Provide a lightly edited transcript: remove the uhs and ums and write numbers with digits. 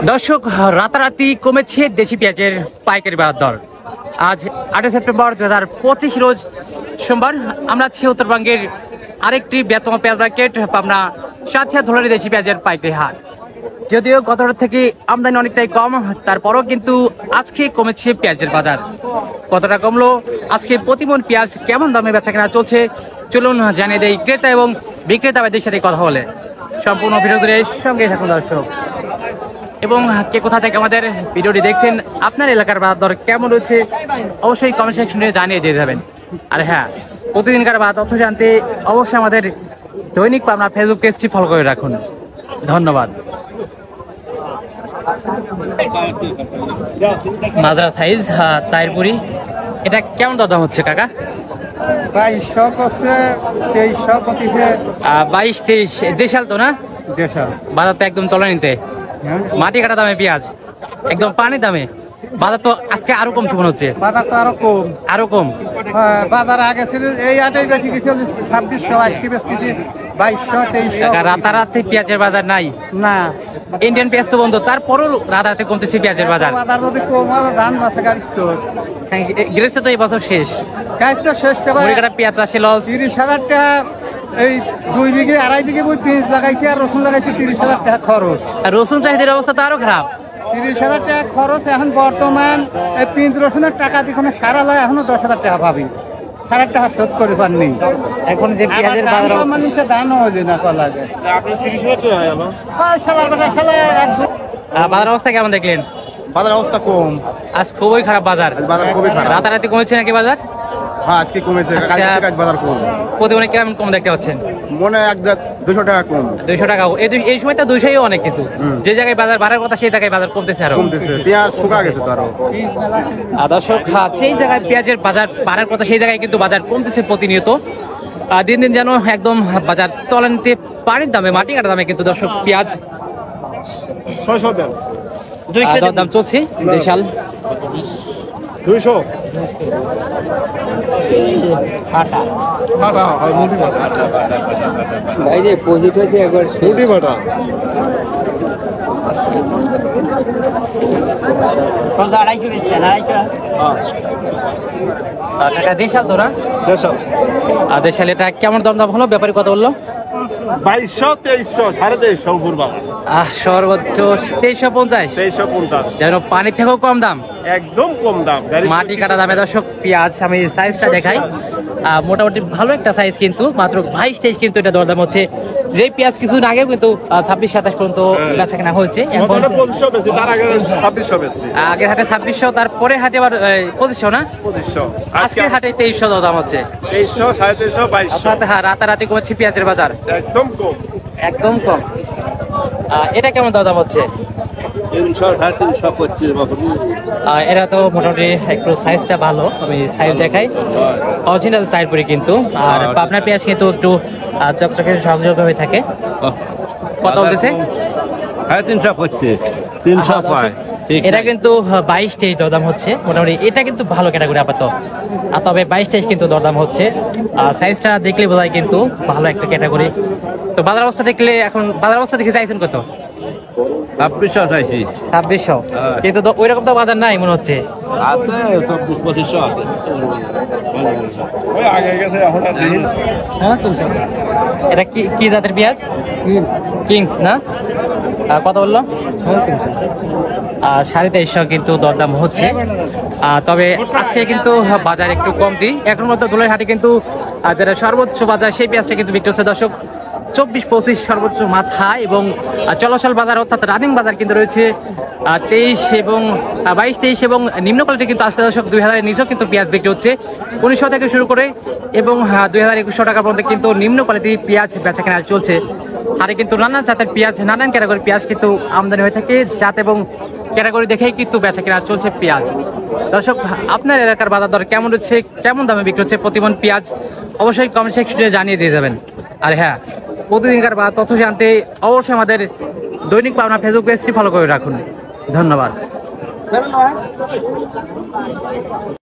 দর্শক, রাতারাতি কমেছে দেশি পেঁয়াজের পাইকারি বাজার দর। আজ 8 সেপ্টেম্বর 2025 রোজ সোমবার। আমরা আছি উত্তরবঙ্গের আরেকটি বৃহত্তম পেঁয়াজ মার্কেট পাবনা সাথিয়া ধুলারি দেশি পেঁয়াজের পাইকারি হাট। যদিও গতবার থেকে আমদানি অনেকটাই কম, তারপরও কিন্তু আজকে কমেছে পেঁয়াজের বাজার। কতটা কমলো, আজকে প্রতিমন পেঁয়াজ কেমন দামে বেচা কেনা চলছে, চলুন জানিয়ে দেই ক্রেতা এবং বিক্রেতা ভাইদের সাথে কথা বলে। সম্পূর্ণ ভিডিওর সঙ্গে থাকুন দর্শক, এবং কে কোথা থেকে আমাদের ভিডিওটি দেখছেন, আপনার এলাকার বাজার দর কেমন রয়েছে অবশ্যই কমেন্ট সেকশনে জানিয়ে দিয়ে যাবেন। আর হ্যাঁ, প্রতিদিনকার বাজার তথ্য জানতে অবশ্যই আমাদের দৈনিক পাবনা ফেসবুক পেজটি ফলো করে রাখুন। ধন্যবাদ। মাজরা সাইজ তাইরপুরি, এটা কেমন দাম হচ্ছে কাকা? 22-23 দেশাল তো না? বাজার তো একদম তলানিতে, মাটি কাটা দামে পেঁয়াজ, একদম পানি দামে। বাজার তো আজকে আরো কমছে মনে হচ্ছে। বাজার তো আরো কম। বাজার আগে ছিল এই আটাই বেশি গেছিল 2600, আজকে বেশি 2200-2300। রাতারাতি পেঁয়াজের বাজার নাই না, ইন্ডিয়ান পেঁয়াজ তো বন্ধ, তারপরও রাতারাতি কমতেছে পেঁয়াজের বাজার। বাজার যদি কম হয় ধান মাসে গাড়ি স্টোর গেছে তো এই বছর শেষ, গাছ তো শেষ করে কাটা পেঁয়াজ চাষে লস। 30,000 টাকা এই 2 বিঘে 2.5 বিঘে বই পেঁয়াজ লাগাইছি, আর রসুন লাগাইছি 30,000 টাকা খরচ। আর রসুন চাহিদার অবস্থা তো আরো খারাপ। 30,000 টাকা খরচ। এখন বর্তমান এই পেঁয়াজ রসুনের টাকা দিয়ে সারা লয়, এখনো 10,000 টাকা পাবি, 1,000 টাকা শোধ করে পাননি। এখন যে পেঁয়াজের বাজার মানুষের দানও হয়ে না লাগে। বাজার অবস্থা কেমন দেখলেন? বাজার অবস্থা কম, আজ খুবই খারাপ বাজার। বাজার খুবই খারাপ। রাতারাতি কমেছে নাকি বাজার? হ্যাঁ, আজকে কমেছে, আচ্ছা। কালকে থেকে আজ বাজার কম। প্রতিদিনে কেমন কম দেখতে পাচ্ছেন? মনে হয় 200 টাকা কম। 200 টাকা। এই সময় তো 200ই অনেক কিছু। যে জায়গায় বাজার বাড়ার কথা সেই জায়গায় বাজার কমতেছে আরো। কমতেছে, পেঁয়াজ শুকা গেছে তো আরো। দর্শক, সেই জায়গায় পেঁয়াজের বাজার বাড়ার কথা সেই জায়গায় কিন্তু বাজার কমতেছে প্রতিনিয়ত। দিন দিন যেন একদম বাজার তলানিতে, পানির দামে, মাটি কাটা দামে কিন্তু দর্শক পেঁয়াজ 600 দেন, দাম চলছে। দেশাল 200 বাটা হয়, মুটি বাটা ভাই রে, পজিট হয়েছে একবার মুটি বাটা। দেশাল তো না? দেশাল এটা কেমন দাম হলো? ব্যাপারী কত বললো? 2200-2300, 2350 উপর বাবা। সর্বোচ্চ 2350। 2350 যেন পানির থেকেও কম দাম, একদম কম দাম, মাটি কাটা দামে দর্শক পেঁয়াজ। আমি সাইজটা দেখাই, মোটামুটি ভালো একটা সাইজ, কিন্তু মাত্র 22-23 কিন্তু এটা দরদাম হচ্ছে। যে পেঁয়াজ কিছুদিন আগেও কিন্তু 26-27 পর্যন্ত বেচা কেনা হয়েছে। এখন 2500 বেশি, তার আগে 2600 বেশি। আগের হাটে 2600, তারপরে হাটে আবার 2500 না? 2500। আজকের হাটে 2300 দাম হচ্ছে। 2300, 2350, 2200। হ্যাঁ, রাতারাতি কমেছে পেঁয়াজের বাজার, একদম কম, একদম কম। এটা কেমন দাম হচ্ছে? 300, 325 বাবু। এরা তো মোটামুটি একটু সাইজটা ভালো, আমি সাইজ দেখাই। অরিজিনাল তারপরে কিন্তু, আর পাবনার পেঁয়াজ কিন্তু একটু চকচকে সংযোগ হয়ে থাকে। কত বলতেছে? 325, 300 পায়। এটা কিন্তু 22-23 দরদাম হচ্ছে মোটামুটি। এটা কিন্তু ভালো ক্যাটাগরি আপাতত, তবে 22-23 কিন্তু দরদাম হচ্ছে। সাইজটা দেখলে বোঝা যায় কিন্তু ভালো একটা ক্যাটাগরি। তো বাজার অবস্থা দেখলে, এখন বাজার অবস্থা দেখে চাইছেন কত? 2600 চাইছি। 2600, কিন্তু তো ওইরকম তো বাজার নাই মনে হচ্ছে। আছে 2400 আছে। ওই আগে গেছে, এখন আর দেখি না। এটা কি জাতের পেঁয়াজ? কিংস না? কত বললো? 2350 কিন্তু দরদাম হচ্ছে। তবে আজকে কিন্তু বাজার একটু কমতি। এখন মতো দোলের হাটে কিন্তু যেটা সর্বোচ্চ বাজার, সেই পেঁয়াজটা কিন্তু বিক্রি হচ্ছে দর্শক 24-25 সর্বোচ্চ মাথা, এবং চলাচল বাজার অর্থাৎ রানিং বাজার কিন্তু রয়েছে 23 এবং 22-23, এবং নিম্ন কোয়ালিটি কিন্তু আজকে দর্শক 2000-এর নিচেও কিন্তু পেঁয়াজ বিক্রি হচ্ছে 1900 থেকে শুরু করে, এবং 2000-2100 টাকা পর্যন্ত কিন্তু নিম্ন কোয়ালিটির পেঁয়াজ বেচা কেনা চলছে। আর কিন্তু নানান জাতের পেঁয়াজ, নানান ক্যাটাগরির পেঁয়াজ কিন্তু আমদানি হয়ে থাকে। জাত এবং ক্যাটাগরি দেখেই কিন্তু বেচা কেনা চলছে পেঁয়াজ। দর্শক, আপনার এলাকার বাজার দর কেমন হচ্ছে, কেমন দামে বিক্রি হচ্ছে প্রতিমন পেঁয়াজ অবশ্যই কমেন্ট সেকশনে জানিয়ে দিয়ে যাবেন। আর হ্যাঁ, প্রতিদিনকার বাজার তথ্য জানতে অবশ্যই আমাদের দৈনিক পাবনা ফেসবুক পেজটি ফলো করে রাখুন। ধন্যবাদ।